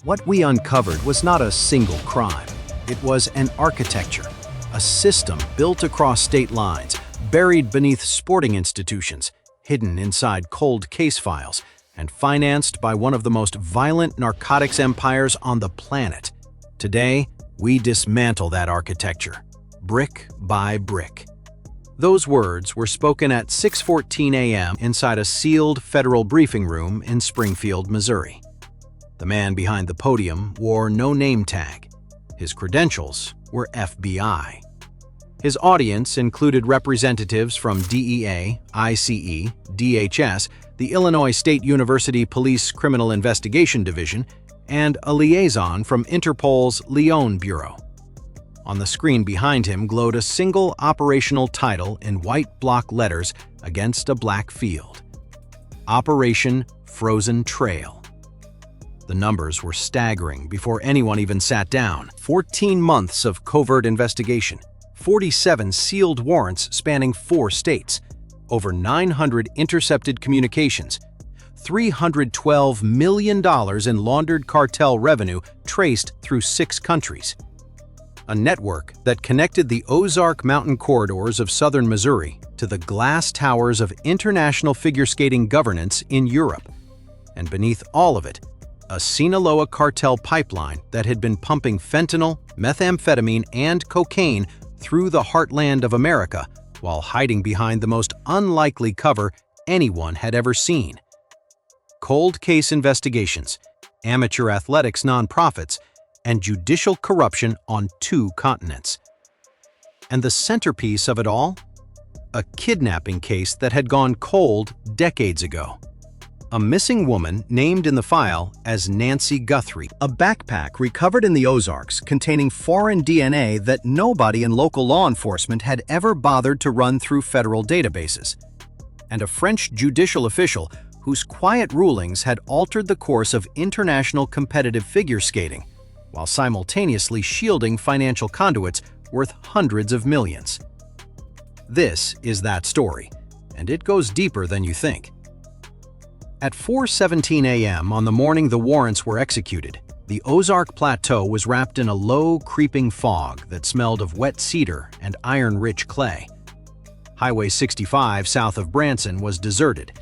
What we uncovered was not a single crime. It was an architecture, a system built across state lines, buried beneath sporting institutions, hidden inside cold case files, and financed by one of the most violent narcotics empires on the planet. Today, we dismantle that architecture, brick by brick. Those words were spoken at 6:14 a.m. inside a sealed federal briefing room in Springfield, Missouri. The man behind the podium wore no name tag. His credentials were FBI. His audience included representatives from DEA, ICE, DHS, the Illinois State University Police Criminal Investigation Division, and a liaison from Interpol's Lyon Bureau. On the screen behind him glowed a single operational title in white block letters against a black field: Operation Frozen Trail. The numbers were staggering before anyone even sat down. 14 months of covert investigation, 47 sealed warrants spanning 4 states, over 900 intercepted communications, $312 million in laundered cartel revenue traced through 6 countries. A network that connected the Ozark mountain corridors of southern Missouri to the glass towers of international figure skating governance in Europe. And beneath all of it, a Sinaloa cartel pipeline that had been pumping fentanyl, methamphetamine, and cocaine through the heartland of America while hiding behind the most unlikely cover anyone had ever seen. Cold case investigations, amateur athletics nonprofits, and judicial corruption on 2 continents. And the centerpiece of it all? A kidnapping case that had gone cold decades ago. A missing woman named in the file as Nancy Guthrie. A backpack recovered in the Ozarks containing foreign DNA that nobody in local law enforcement had ever bothered to run through federal databases. And a French judicial official whose quiet rulings had altered the course of international competitive figure skating, while simultaneously shielding financial conduits worth hundreds of millions. This is that story, and it goes deeper than you think. At 4:17 a.m. on the morning the warrants were executed, the Ozark Plateau was wrapped in a low, creeping fog that smelled of wet cedar and iron-rich clay. Highway 65 south of Branson was deserted.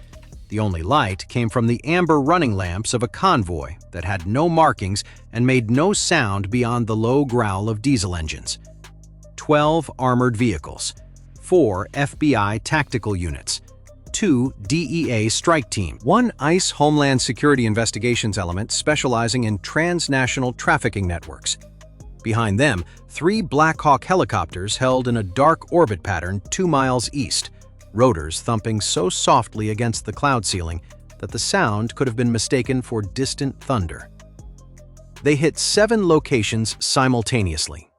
The only light came from the amber running lamps of a convoy that had no markings and made no sound beyond the low growl of diesel engines. 12 armored vehicles, 4 FBI tactical units, 2 DEA strike team, 1 ICE Homeland Security Investigations element specializing in transnational trafficking networks. Behind them, 3 Black Hawk helicopters held in a dark orbit pattern 2 miles east, rotors thumping so softly against the cloud ceiling that the sound could have been mistaken for distant thunder. They hit 7 locations simultaneously.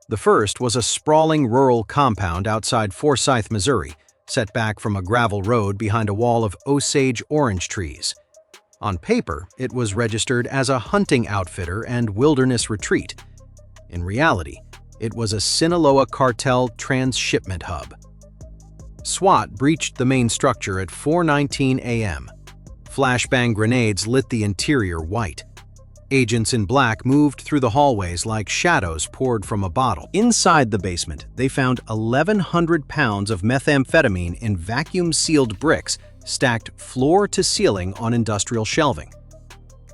The first was a sprawling rural compound outside Forsyth, Missouri, set back from a gravel road behind a wall of Osage orange trees. On paper, it was registered as a hunting outfitter and wilderness retreat. In reality, it was a Sinaloa cartel transshipment hub. SWAT breached the main structure at 4:19 a.m. Flashbang grenades lit the interior white. Agents in black moved through the hallways like shadows poured from a bottle. Inside the basement, they found 1,100 pounds of methamphetamine in vacuum-sealed bricks stacked floor to ceiling on industrial shelving.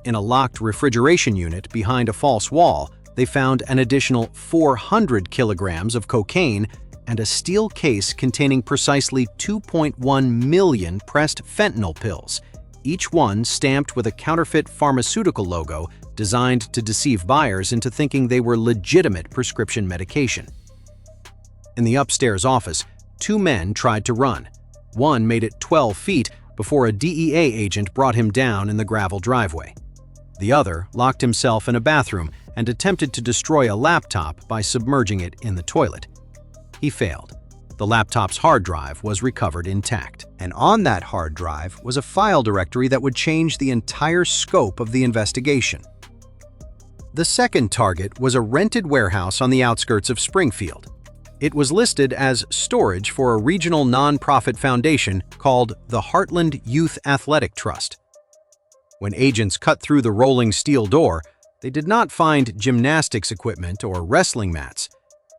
In a locked refrigeration unit behind a false wall, they found an additional 400 kilograms of cocaine and a steel case containing precisely 2.1 million pressed fentanyl pills, each one stamped with a counterfeit pharmaceutical logo designed to deceive buyers into thinking they were legitimate prescription medication. In the upstairs office, 2 men tried to run. One made it 12 feet before a DEA agent brought him down in the gravel driveway. The other locked himself in a bathroom and attempted to destroy a laptop by submerging it in the toilet. He failed. The laptop's hard drive was recovered intact. And on that hard drive was a file directory that would change the entire scope of the investigation. The second target was a rented warehouse on the outskirts of Springfield. It was listed as storage for a regional nonprofit foundation called the Heartland Youth Athletic Trust. When agents cut through the rolling steel door, They did not find gymnastics equipment or wrestling mats.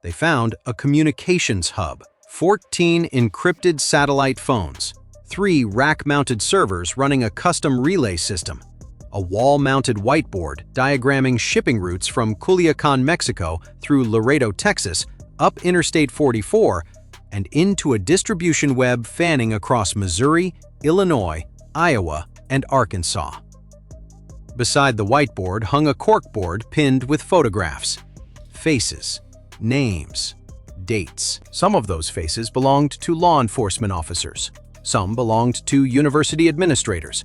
They found a communications hub, 14 encrypted satellite phones, 3 rack-mounted servers running a custom relay system, a wall-mounted whiteboard diagramming shipping routes from Culiacan, Mexico through Laredo, Texas, up Interstate 44, and into a distribution web fanning across Missouri, Illinois, Iowa, and Arkansas. Beside the whiteboard hung a corkboard pinned with photographs, faces, names, dates. Some of those faces belonged to law enforcement officers. Some belonged to university administrators.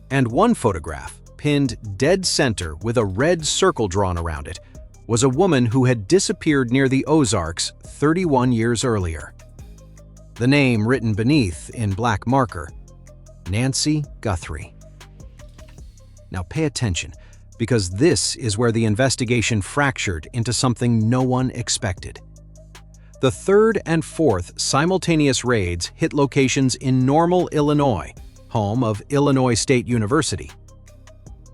And one photograph, pinned dead center with a red circle drawn around it, was a woman who had disappeared near the Ozarks 31 years earlier. The name written beneath in black marker, Nancy Guthrie. Now pay attention, because this is where the investigation fractured into something no one expected. The third and fourth simultaneous raids hit locations in Normal, Illinois, home of Illinois State University.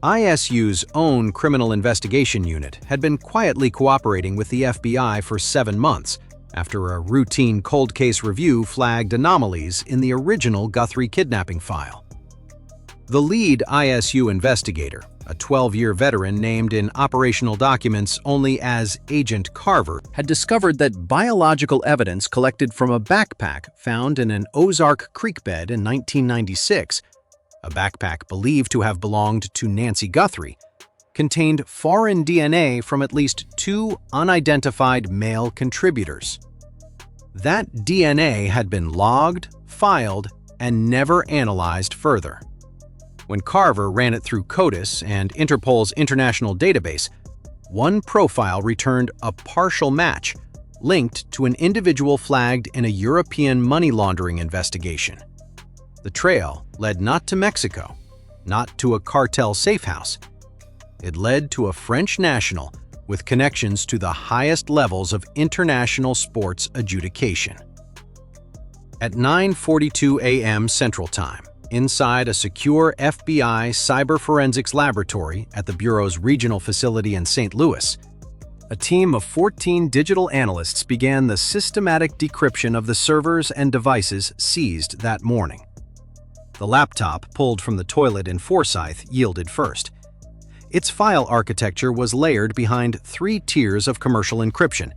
ISU's own criminal investigation unit had been quietly cooperating with the FBI for 7 months after a routine cold case review flagged anomalies in the original Guthrie kidnapping file. The lead ISU investigator, a 12-year veteran named in operational documents only as Agent Carver, had discovered that biological evidence collected from a backpack found in an Ozark creek bed in 1996, a backpack believed to have belonged to Nancy Guthrie, contained foreign DNA from at least 2 unidentified male contributors. That DNA had been logged, filed, and never analyzed further. When Carver ran it through CODIS and Interpol's international database, one profile returned a partial match linked to an individual flagged in a European money laundering investigation. The trail led not to Mexico, not to a cartel safehouse. It led to a French national with connections to the highest levels of international sports adjudication. At 9:42 a.m. Central Time, inside a secure FBI cyber forensics laboratory at the Bureau's regional facility in St. Louis, a team of 14 digital analysts began the systematic decryption of the servers and devices seized that morning. The laptop pulled from the toilet in Forsyth yielded first. Its file architecture was layered behind 3 tiers of commercial encryption,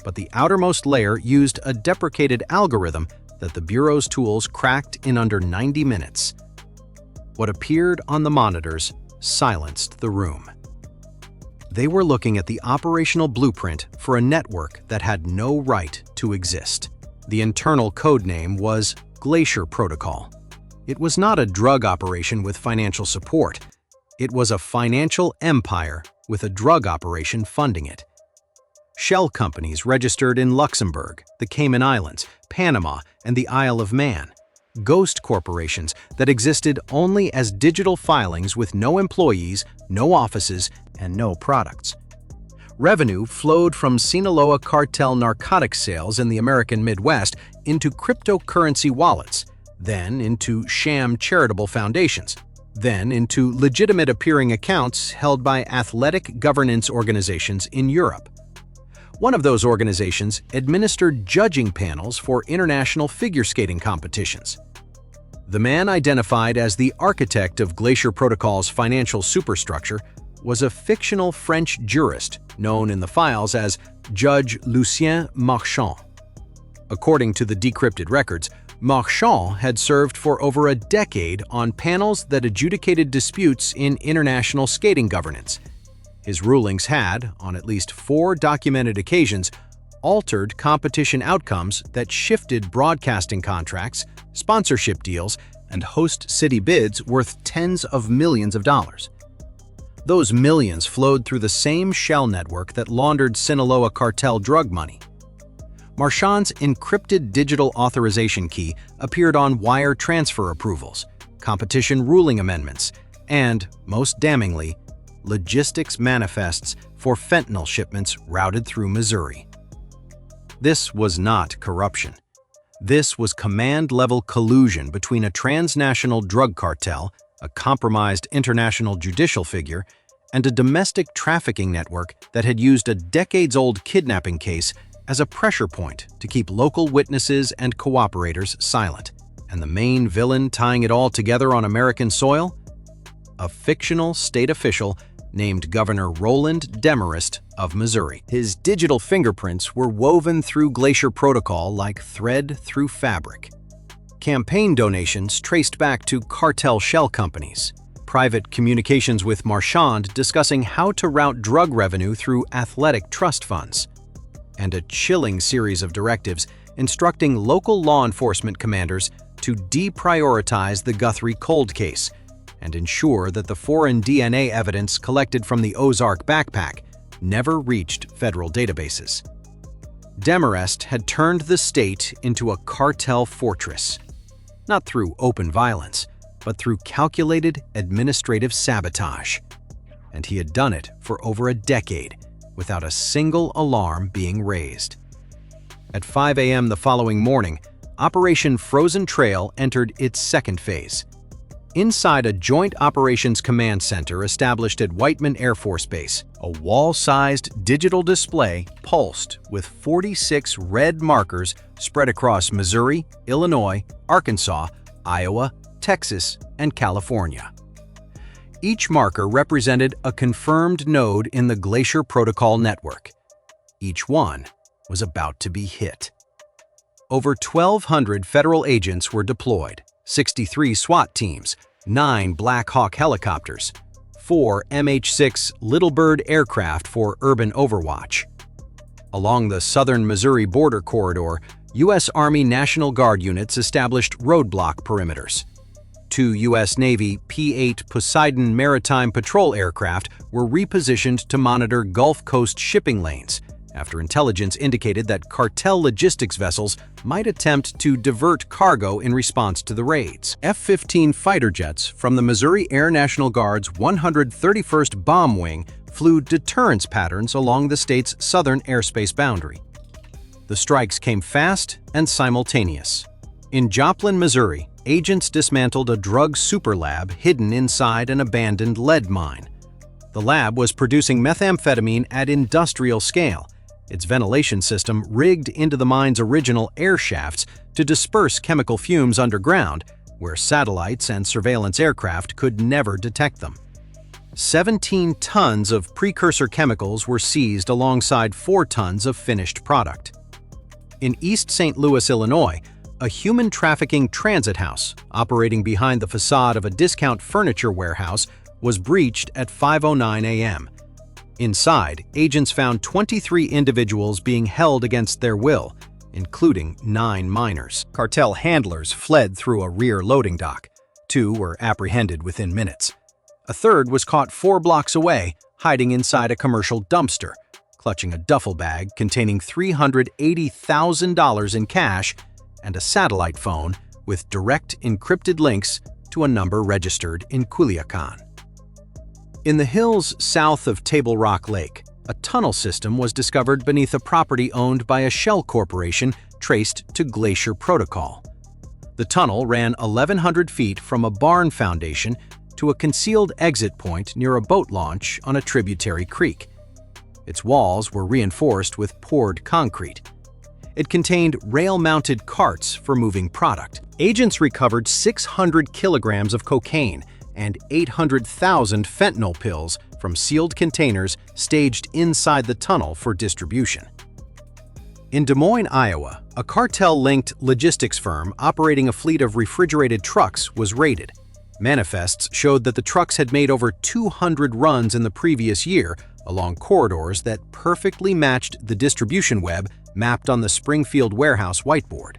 but the outermost layer used a deprecated algorithm that the Bureau's tools cracked in under 90 minutes. What appeared on the monitors silenced the room. They were looking at the operational blueprint for a network that had no right to exist. The internal code name was Glacier Protocol. It was not a drug operation with financial support. It was a financial empire with a drug operation funding it. Shell companies registered in Luxembourg, the Cayman Islands, Panama, and the Isle of Man. Ghost corporations that existed only as digital filings with no employees, no offices, and no products. Revenue flowed from Sinaloa cartel narcotics sales in the American Midwest into cryptocurrency wallets, then into sham charitable foundations, then into legitimate appearing accounts held by athletic governance organizations in Europe. One of those organizations administered judging panels for international figure skating competitions. The man identified as the architect of Glacier Protocol's financial superstructure was a fictional French jurist known in the files as Judge Lucien Marchand. According to the decrypted records, Marchand had served for over a decade on panels that adjudicated disputes in international skating governance. His rulings had, on at least 4 documented occasions, altered competition outcomes that shifted broadcasting contracts, sponsorship deals, and host city bids worth tens of millions of dollars. Those millions flowed through the same shell network that laundered Sinaloa cartel drug money. Marchand's encrypted digital authorization key appeared on wire transfer approvals, competition ruling amendments, and, most damningly, logistics manifests for fentanyl shipments routed through Missouri. This was not corruption. This was command-level collusion between a transnational drug cartel, a compromised international judicial figure, and a domestic trafficking network that had used a decades-old kidnapping case as a pressure point to keep local witnesses and cooperators silent. And the main villain tying it all together on American soil? A fictional state official named Governor Roland Demarest of Missouri. His digital fingerprints were woven through Glacier Protocol like thread through fabric. Campaign donations traced back to cartel shell companies. Private communications with Marchand discussing how to route drug revenue through athletic trust funds. And a chilling series of directives instructing local law enforcement commanders to deprioritize the Guthrie cold case and ensure that the foreign DNA evidence collected from the Ozark backpack never reached federal databases. Demarest had turned the state into a cartel fortress, not through open violence, but through calculated administrative sabotage. And he had done it for over a decade without a single alarm being raised. At 5 a.m. the following morning, Operation Frozen Trail entered its second phase. Inside a Joint Operations Command Center established at Whiteman Air Force Base, a wall-sized digital display pulsed with 46 red markers spread across Missouri, Illinois, Arkansas, Iowa, Texas, and California. Each marker represented a confirmed node in the Glacier Protocol network. Each one was about to be hit. Over 1,200 federal agents were deployed, 63 SWAT teams, 9 Black Hawk helicopters, 4 MH-6 Little Bird aircraft for urban overwatch. Along the southern Missouri border corridor, U.S. Army National Guard units established roadblock perimeters. 2 U.S. Navy P-8 Poseidon maritime patrol aircraft were repositioned to monitor Gulf Coast shipping lanes, after intelligence indicated that cartel logistics vessels might attempt to divert cargo in response to the raids. F-15 fighter jets from the Missouri Air National Guard's 131st Bomb Wing flew deterrence patterns along the state's southern airspace boundary. The strikes came fast and simultaneous. In Joplin, Missouri, agents dismantled a drug super lab hidden inside an abandoned lead mine. The lab was producing methamphetamine at industrial scale, its ventilation system rigged into the mine's original air shafts to disperse chemical fumes underground, where satellites and surveillance aircraft could never detect them. 17 tons of precursor chemicals were seized alongside 4 tons of finished product. In East St. Louis, Illinois, a human trafficking transit house operating behind the facade of a discount furniture warehouse was breached at 5:09 a.m. Inside, agents found 23 individuals being held against their will, including 9 minors. Cartel handlers fled through a rear loading dock. 2 were apprehended within minutes. A third was caught 4 blocks away, hiding inside a commercial dumpster, clutching a duffel bag containing $380,000 in cash and a satellite phone with direct encrypted links to a number registered in Culiacan. In the hills south of Table Rock Lake, a tunnel system was discovered beneath a property owned by a shell corporation traced to Glacier Protocol. The tunnel ran 1,100 feet from a barn foundation to a concealed exit point near a boat launch on a tributary creek. Its walls were reinforced with poured concrete. It contained rail-mounted carts for moving product. Agents recovered 600 kilograms of cocaine and 800,000 fentanyl pills from sealed containers staged inside the tunnel for distribution. In Des Moines, Iowa, a cartel-linked logistics firm operating a fleet of refrigerated trucks was raided. Manifests showed that the trucks had made over 200 runs in the previous year along corridors that perfectly matched the distribution web mapped on the Springfield warehouse whiteboard.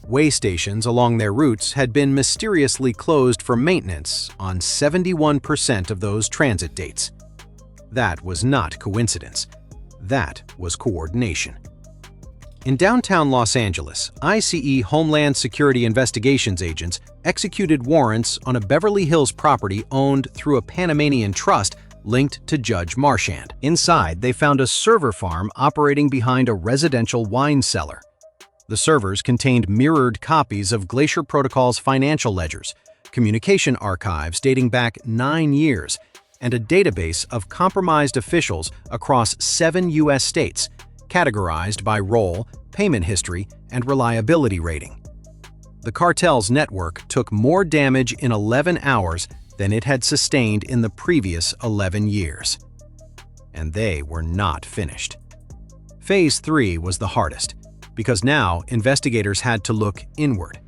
Way stations along their routes had been mysteriously closed for maintenance on 71% of those transit dates. That was not coincidence. That was coordination. In downtown Los Angeles, ICE Homeland Security Investigations agents executed warrants on a Beverly Hills property owned through a Panamanian trust linked to Judge Marchand. Inside, they found a server farm operating behind a residential wine cellar. The servers contained mirrored copies of Glacier Protocol's financial ledgers, communication archives dating back 9 years, and a database of compromised officials across 7 U.S. states, categorized by role, payment history, and reliability rating. The cartel's network took more damage in 11 hours than it had sustained in the previous 11 years. And they were not finished. Phase 3 was the hardest, because now investigators had to look inward.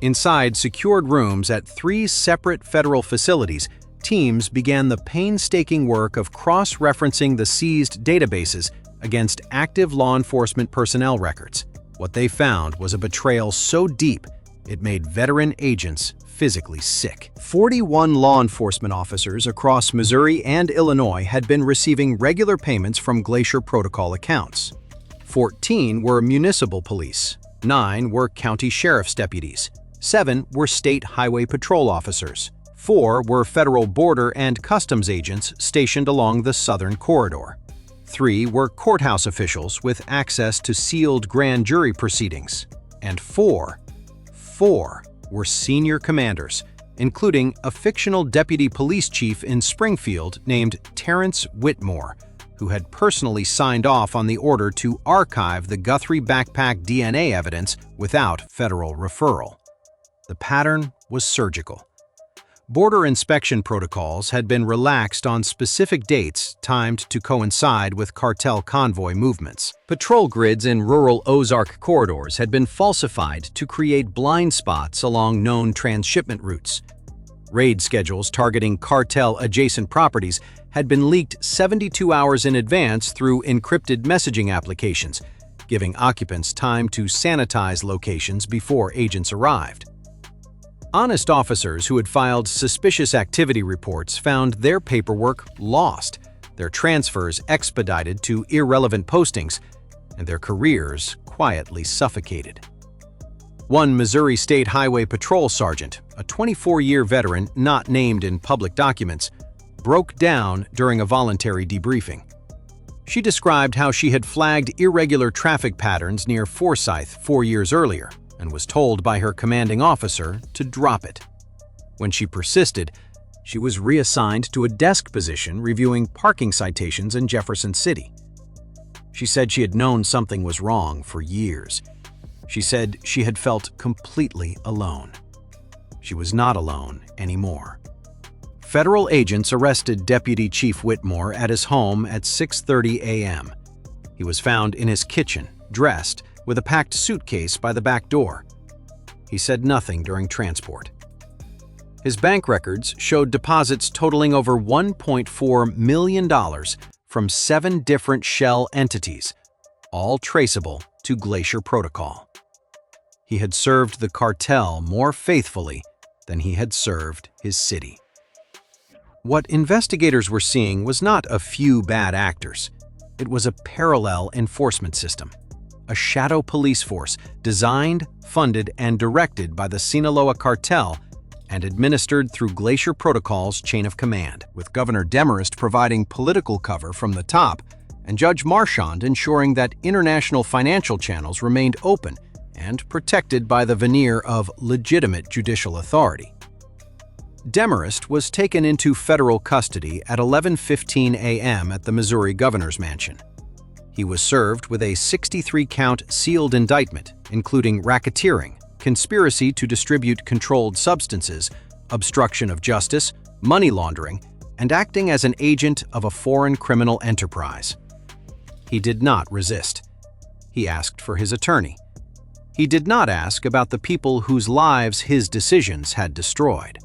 Inside secured rooms at 3 separate federal facilities, teams began the painstaking work of cross-referencing the seized databases against active law enforcement personnel records. What they found was a betrayal so deep it made veteran agents physically sick. 41 law enforcement officers across Missouri and Illinois had been receiving regular payments from Glacier Protocol accounts. 14 were municipal police, 9 were county sheriff's deputies, 7 were state highway patrol officers, 4 were federal border and customs agents stationed along the southern corridor, 3 were courthouse officials with access to sealed grand jury proceedings, and 4 were senior commanders, including a fictional deputy police chief in Springfield named Terrence Whitmore, who had personally signed off on the order to archive the Guthrie backpack DNA evidence without federal referral. The pattern was surgical. Border inspection protocols had been relaxed on specific dates timed to coincide with cartel convoy movements. Patrol grids in rural Ozark corridors had been falsified to create blind spots along known transshipment routes. Raid schedules targeting cartel-adjacent properties had been leaked 72 hours in advance through encrypted messaging applications, giving occupants time to sanitize locations before agents arrived. Honest officers who had filed suspicious activity reports found their paperwork lost, their transfers expedited to irrelevant postings, and their careers quietly suffocated. One Missouri State Highway Patrol sergeant, a 24-year veteran not named in public documents, broke down during a voluntary debriefing. She described how she had flagged irregular traffic patterns near Forsyth 4 years earlier and was told by her commanding officer to drop it. When she persisted, she was reassigned to a desk position reviewing parking citations in Jefferson City. She said she had known something was wrong for years. She said she had felt completely alone. She was not alone anymore. Federal agents arrested Deputy Chief Whitmore at his home at 6:30 a.m. He was found in his kitchen, dressed, with a packed suitcase by the back door. He said nothing during transport. His bank records showed deposits totaling over $1.4 million from 7 different shell entities, all traceable to Glacier Protocol. He had served the cartel more faithfully than he had served his city. What investigators were seeing was not a few bad actors. It was a parallel enforcement system, a shadow police force designed, funded, and directed by the Sinaloa cartel and administered through Glacier Protocol's chain of command, with Governor Demarest providing political cover from the top and Judge Marchand ensuring that international financial channels remained open and protected by the veneer of legitimate judicial authority. Demarest was taken into federal custody at 11:15 a.m. at the Missouri Governor's Mansion. He was served with a 63-count sealed indictment, including racketeering, conspiracy to distribute controlled substances, obstruction of justice, money laundering, and acting as an agent of a foreign criminal enterprise. He did not resist. He asked for his attorney. He did not ask about the people whose lives his decisions had destroyed.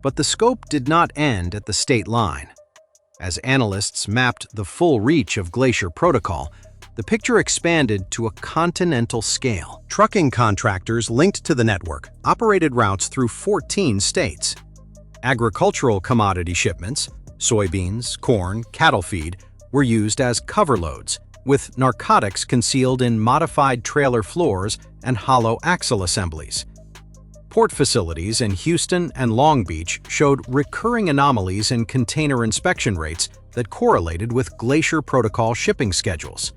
But the scope did not end at the state line. As analysts mapped the full reach of Glacier Protocol, the picture expanded to a continental scale. Trucking contractors linked to the network operated routes through 14 states. Agricultural commodity shipments, soybeans, corn, cattle feed, were used as cover loads, with narcotics concealed in modified trailer floors and hollow axle assemblies. Port facilities in Houston and Long Beach showed recurring anomalies in container inspection rates that correlated with Glacier Protocol shipping schedules.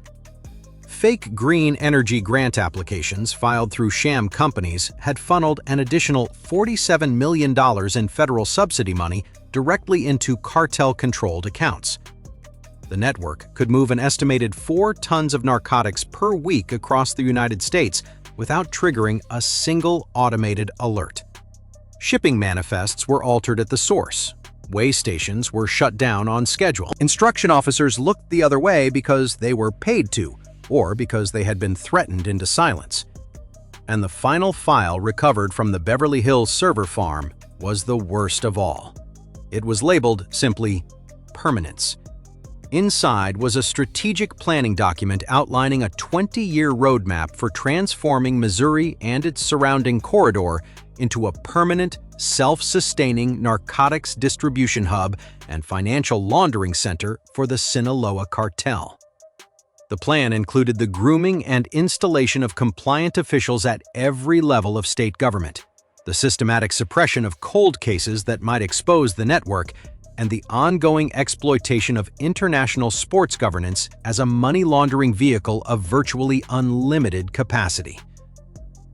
Fake green energy grant applications filed through sham companies had funneled an additional $47 million in federal subsidy money directly into cartel-controlled accounts. The network could move an estimated 4 tons of narcotics per week across the United States without triggering a single automated alert. Shipping manifests were altered at the source. Weigh stations were shut down on schedule. Instruction officers looked the other way because they were paid to, or because they had been threatened into silence. And the final file recovered from the Beverly Hills server farm was the worst of all. It was labeled simply Permanence. Inside was a strategic planning document outlining a 20-year roadmap for transforming Missouri and its surrounding corridor into a permanent, self-sustaining narcotics distribution hub and financial laundering center for the Sinaloa Cartel. The plan included the grooming and installation of compliant officials at every level of state government, the systematic suppression of cold cases that might expose the network, and the ongoing exploitation of international sports governance as a money laundering vehicle of virtually unlimited capacity.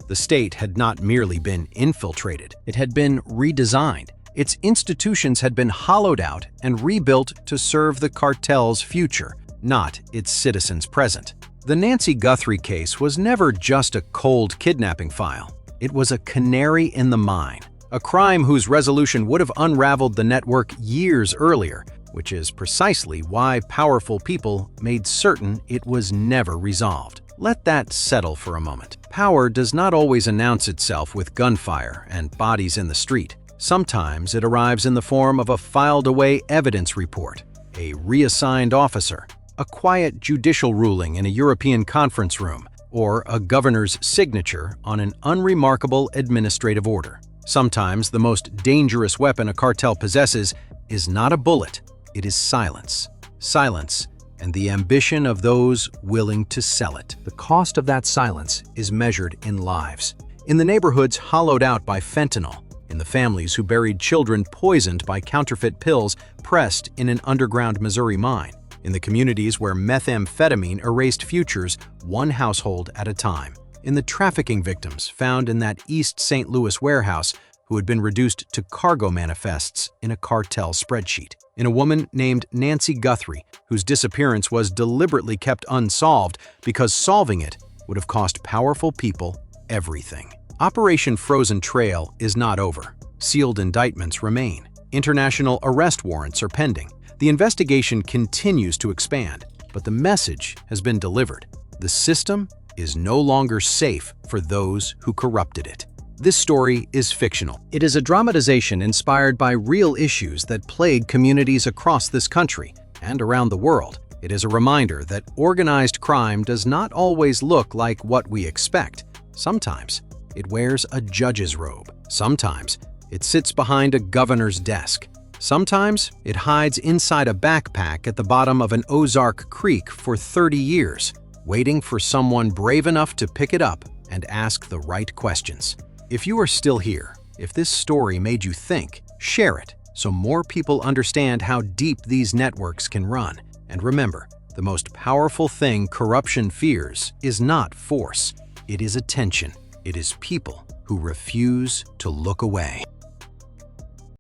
The state had not merely been infiltrated, it had been redesigned. Its institutions had been hollowed out and rebuilt to serve the cartel's future, not its citizens' present. The Nancy Guthrie case was never just a cold kidnapping file. It was a canary in the mine, a crime whose resolution would have unraveled the network years earlier, which is precisely why powerful people made certain it was never resolved. Let that settle for a moment. Power does not always announce itself with gunfire and bodies in the street. Sometimes it arrives in the form of a filed-away evidence report, a reassigned officer, a quiet judicial ruling in a European conference room, or a governor's signature on an unremarkable administrative order. Sometimes the most dangerous weapon a cartel possesses is not a bullet, it is silence. Silence and the ambition of those willing to sell it. The cost of that silence is measured in lives. In the neighborhoods hollowed out by fentanyl, in the families who buried children poisoned by counterfeit pills pressed in an underground Missouri mine, in the communities where methamphetamine erased futures one household at a time, in the trafficking victims found in that East St. Louis warehouse who had been reduced to cargo manifests in a cartel spreadsheet, in a woman named Nancy Guthrie, whose disappearance was deliberately kept unsolved because solving it would have cost powerful people everything. Operation Frozen Trail is not over. Sealed indictments remain. International arrest warrants are pending. The investigation continues to expand, but the message has been delivered. The system is no longer safe for those who corrupted it. This story is fictional. It is a dramatization inspired by real issues that plague communities across this country and around the world. It is a reminder that organized crime does not always look like what we expect. Sometimes it wears a judge's robe. Sometimes it sits behind a governor's desk. Sometimes it hides inside a backpack at the bottom of an Ozark creek for 30 years, waiting for someone brave enough to pick it up and ask the right questions. If you are still here, if this story made you think, share it so more people understand how deep these networks can run. And remember, the most powerful thing corruption fears is not force, it is attention. It is people who refuse to look away.